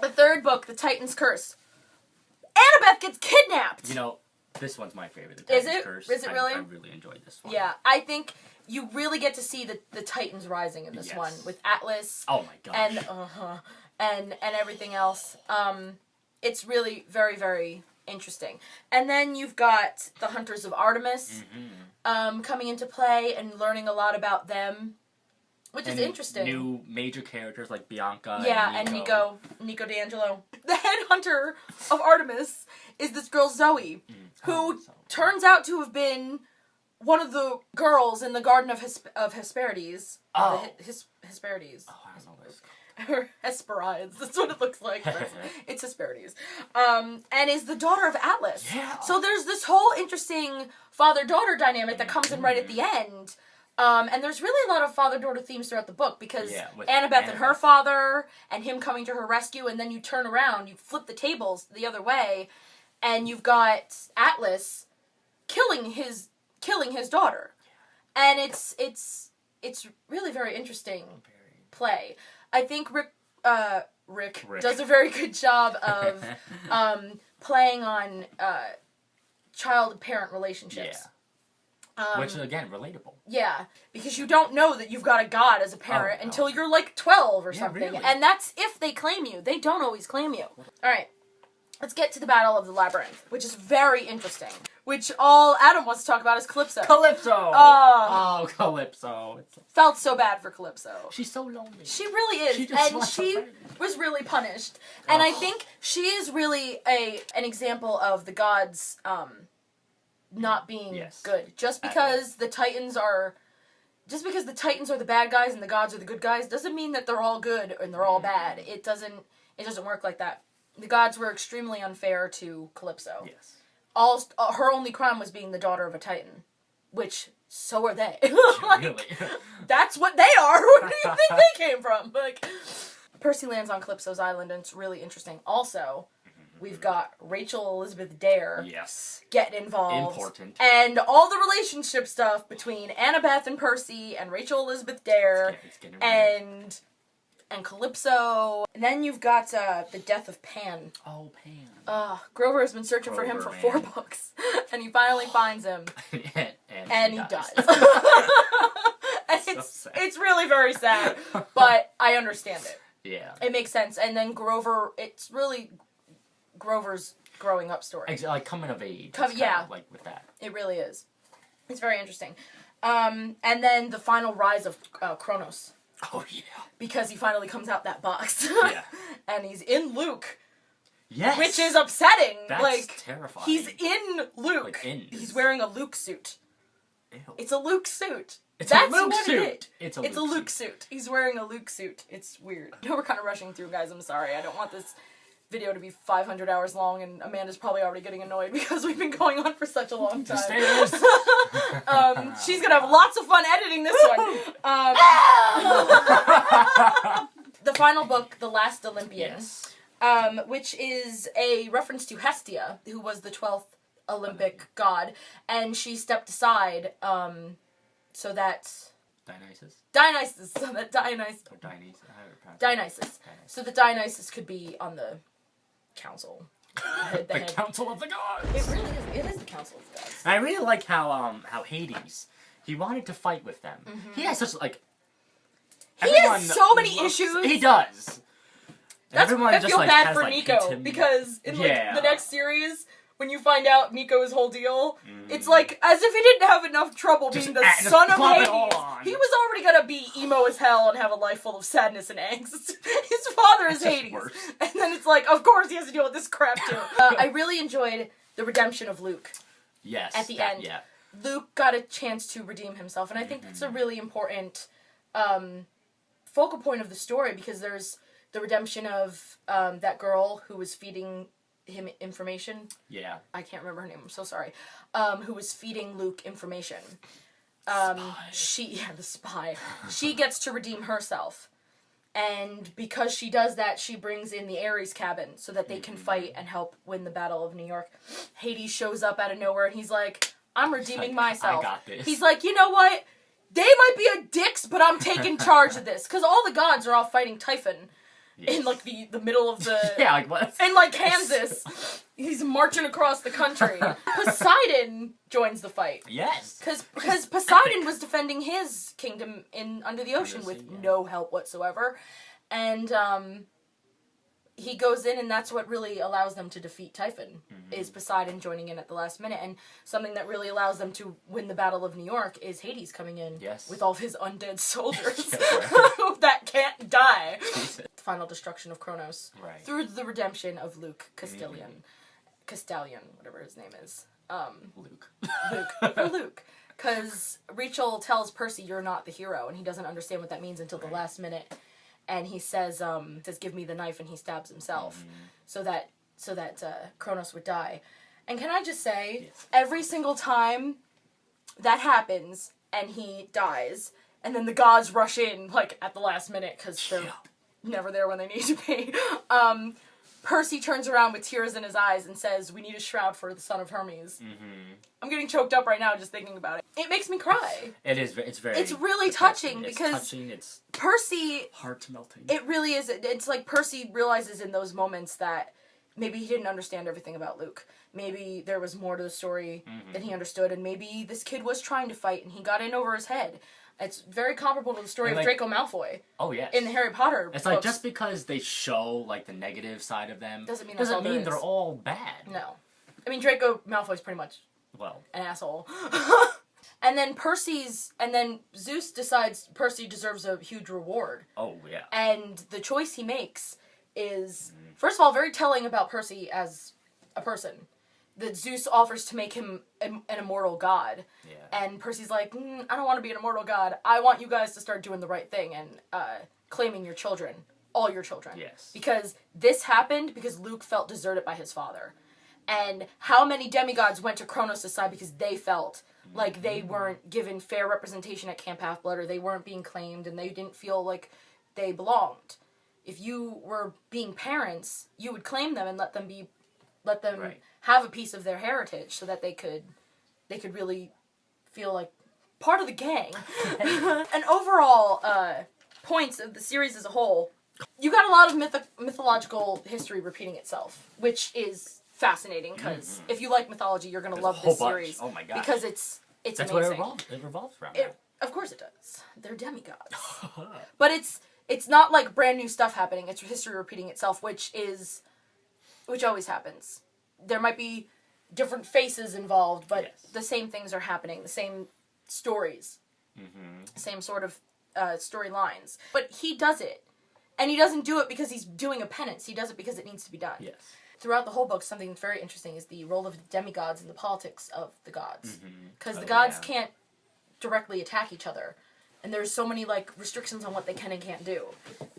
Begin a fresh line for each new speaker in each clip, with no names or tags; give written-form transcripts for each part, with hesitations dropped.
The third book, The Titan's Curse. Annabeth gets kidnapped!
You know, this one's my favorite. The Titan's
Is it?
Curse.
Is it really?
I really enjoyed this one.
Yeah, I think you really get to see the Titans rising in this one with Atlas.
Oh my gosh.
And everything else. It's really very, very interesting. And then you've got the Hunters of Artemis coming into play and learning a lot about them, which is interesting.
New major characters like Bianca.
Yeah, and Nico D'Angelo. The head hunter of Artemis is this girl Zoe, who turns out to have been one of the girls in the Garden of Hesperides.
Oh.
Hesperides.
Oh, I don't know this.
Or Hesperides. That's what it looks like. It's Hesperides. And is the daughter of Atlas.
Yeah.
So there's this whole interesting father-daughter dynamic that comes in right at the end. And there's really a lot of father-daughter themes throughout the book, because Annabeth and her father, and him coming to her rescue, and then you turn around, you flip the tables the other way, and you've got Atlas killing his daughter. And it's really very interesting play. I think Rick does a very good job of playing on child-parent relationships.
Yeah. Which is, again, relatable.
Yeah, because you don't know that you've got a god as a parent until you're like 12 or something.
Really.
And that's if they claim you. They don't always claim you. Alright, let's get to the Battle of the Labyrinth, which is very interesting. Which all Adam wants to talk about is Calypso.
Calypso!
Oh,
Calypso.
Felt so bad for Calypso.
She's so lonely.
She really is. She was really punished. And I think she is really an example of the gods not being good. Just because the Titans are the bad guys and the gods are the good guys doesn't mean that they're all good and they're all bad. It doesn't work like that. The gods were extremely unfair to Calypso.
Yes.
Her only crime was being the daughter of a Titan, which so are they.
Really?
That's what they are. Where do you think they came from? Like, Percy lands on Calypso's island, and it's really interesting. Also, we've got Rachel Elizabeth Dare getting involved.
Important.
And all the relationship stuff between Annabeth and Percy and Rachel Elizabeth Dare and Calypso. And then you've got the death of Pan.
Oh, Pan.
Grover has been searching for him for 4 books. And he finally finds him. and he dies. It's really very sad. But I understand it.
Yeah.
It makes sense. And then Grover, it's really Grover's growing up story.
Like coming of age. Like with that.
It really is. It's very interesting. And then the final rise of Kronos.
Oh, yeah.
Because he finally comes out that box.
Yeah.
And he's in Luke.
Yes.
Which is upsetting.
That's terrifying.
He's in Luke. He's wearing a Luke suit.
Ew.
It's a Luke suit.
It's a Luke suit.
It's a Luke suit. He's wearing a Luke suit. It's weird. I know we're kind of rushing through, guys. I'm sorry. I don't want this video to be 500 hours long, and Amanda's probably already getting annoyed because we've been going on for such a long time. She's gonna have lots of fun editing this one. The final book, The Last Olympian, which is a reference to Hestia, who was the 12th Olympic god, and she stepped aside so that Dionysus so that Dionysus could be on the council.
The Council of the Gods.
It really is. It is the Council of the Gods.
And I really like how Hades, he wanted to fight with them. He has such
he has so many issues.
He does.
I feel bad for Nico because in the next series, when you find out Nico's whole deal, it's like as if he didn't have enough trouble being the son of Hades. He was already gonna be emo as hell and have a life full of sadness and angst. His father is Hades. Worse. And then it's like, of course he has to deal with this crap too. I really enjoyed the redemption of Luke.
Yes.
At the end. Yeah. Luke got a chance to redeem himself, and I think that's a really important focal point of the story, because there's the redemption of that girl who was feeding him information. Yeah. I can't remember her name, I'm so sorry. Who was feeding Luke information. The spy. She gets to redeem herself. And because she does that, she brings in the Ares cabin so that they can fight and help win the Battle of New York. Hades shows up out of nowhere and he's like, I'm redeeming myself. I got this. He's like, you know what? They might be a dicks, but I'm taking charge of this. Because all the gods are all fighting Typhon. in like the middle of the
yeah, like what?
In like Kansas. He's marching across the country. Poseidon joins the fight.
Yes.
Because Poseidon was defending his kingdom under the ocean with no help whatsoever. And he goes in, and that's what really allows them to defeat Typhon, is Poseidon joining in at the last minute. And something that really allows them to win the Battle of New York is Hades coming in with all of his undead soldiers that can't die. The final destruction of Kronos through the redemption of Luke Castellan, whatever his name is. Luke. Because Rachel tells Percy, "You're not the hero," and he doesn't understand what that means until the last minute. And he says, "Give me the knife," and he stabs himself, so that Kronos would die. And can I just say, every single time that happens, and he dies, and then the gods rush in, like, at the last minute, because they're never there when they need to be, Percy turns around with tears in his eyes and says, "We need a shroud for the son of Hermes." I'm getting choked up right now just thinking about it. It makes me cry. It's really touching because
it's
Percy...
heart-melting.
It really is. It's like Percy realizes in those moments that maybe he didn't understand everything about Luke. Maybe there was more to the story than he understood, and maybe this kid was trying to fight and he got in over his head. It's very comparable to the story of Draco Malfoy.
Oh, yes.
In the Harry Potter
It's
books.
like, just because they show, like, the negative side of them...
Doesn't mean
they're all bad.
No. I mean, Draco Malfoy's pretty much...
well...
an asshole. And then Zeus decides Percy deserves a huge reward.
Oh, yeah.
And the choice he makes is, first of all, very telling about Percy as a person. That Zeus offers to make him an immortal god. Yeah. And Percy's like, I don't want to be an immortal god. I want you guys to start doing the right thing and claiming your children. All your children.
Yes.
Because this happened because Luke felt deserted by his father. And how many demigods went to Kronos' side because they felt like they weren't given fair representation at Camp Half-Blood, or they weren't being claimed, and they didn't feel like they belonged. If you were being parents, you would claim them and let them have a piece of their heritage so that they could really feel like part of the gang. And overall points of the series as a whole, you got a lot of mythological history repeating itself, which is fascinating, because if you like mythology, you're going to love this series.
Oh my gosh.
Because it's
That's
amazing.
what it revolves around.
Of course it does. They're demigods. But it's not like brand new stuff happening. It's history repeating itself, which always happens. There might be different faces involved, but the same things are happening. The same stories. Same sort of storylines. But he does it. And he doesn't do it because he's doing a penance. He does it because it needs to be done.
Yes.
Throughout the whole book, something that's very interesting is the role of the demigods and the politics of the gods. Because the gods can't directly attack each other. And there's so many, like, restrictions on what they can and can't do.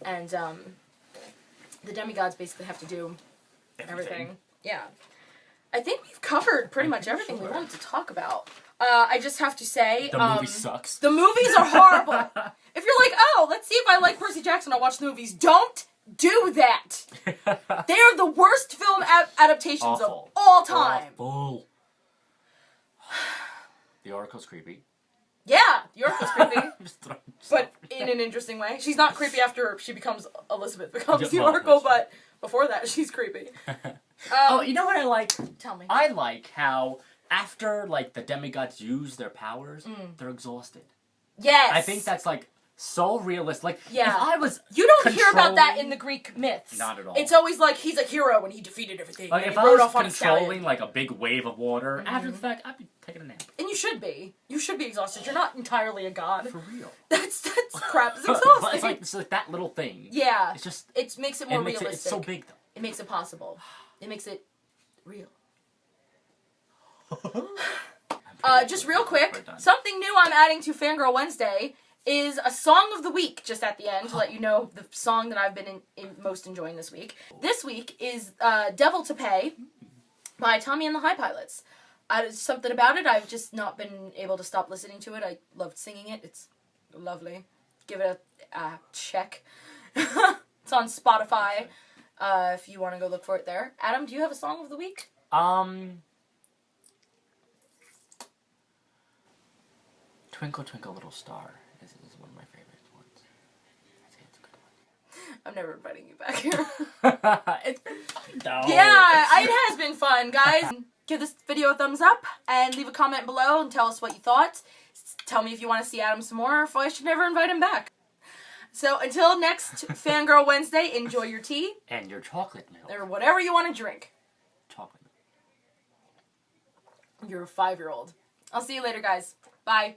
And the demigods basically have to do everything. Yeah. I think we've covered pretty much everything we wanted to talk about. I just have to say...
the movie sucks.
The movies are horrible. If you're like, oh, let's see if I like Percy Jackson, I'll watch the movies. Don't do that. They are the worst film adaptations of all time.
Awful. The Oracle's creepy.
Yeah, the Oracle's creepy. But in an interesting way. She's not creepy after Elizabeth becomes the Oracle, but before that, she's creepy.
You know what I like?
Tell me.
I like how after, like, the demigods use their powers, they're exhausted.
Yes.
I think that's, like, so realistic. Like,
yeah.
if I was
You don't hear about that in the Greek myths.
Not at all.
It's always like he's a hero when he defeated everything.
Like,
and
if
he
I
rode
was
off on
controlling, like, a big wave of water, after the fact, I'd be taking a nap.
And you should be. You should be exhausted. You're not entirely a god.
For real.
That's crap. It's exhausting.
But it's like that little thing.
Yeah.
It's just...
It makes it more realistic.
It's so big, though.
It makes it possible. It makes it real. Just real quick, something new I'm adding to Fangirl Wednesday is a song of the week, just at the end, to let you know the song that I've been most enjoying this week. This week is Devil to Pay by Tommy and the High Pilots. Something about it, I've just not been able to stop listening to it. I loved singing it. It's lovely. Give it a check. It's on Spotify, if you want to go look for it there. Adam, do you have a song of the week? Twinkle,
Twinkle Little Star is one of my favorite ones. I think it's a good one.
I'm never inviting you back here.
It's been fun, though.
Yeah, it has been fun, guys. Give this video a thumbs up and leave a comment below and tell us what you thought. Tell me if you want to see Adam some more or if I should never invite him back. So until next Fangirl Wednesday, enjoy your tea.
And your chocolate milk.
Or whatever you want to drink.
Chocolate milk.
You're a 5-year-old. I'll see you later, guys. Bye.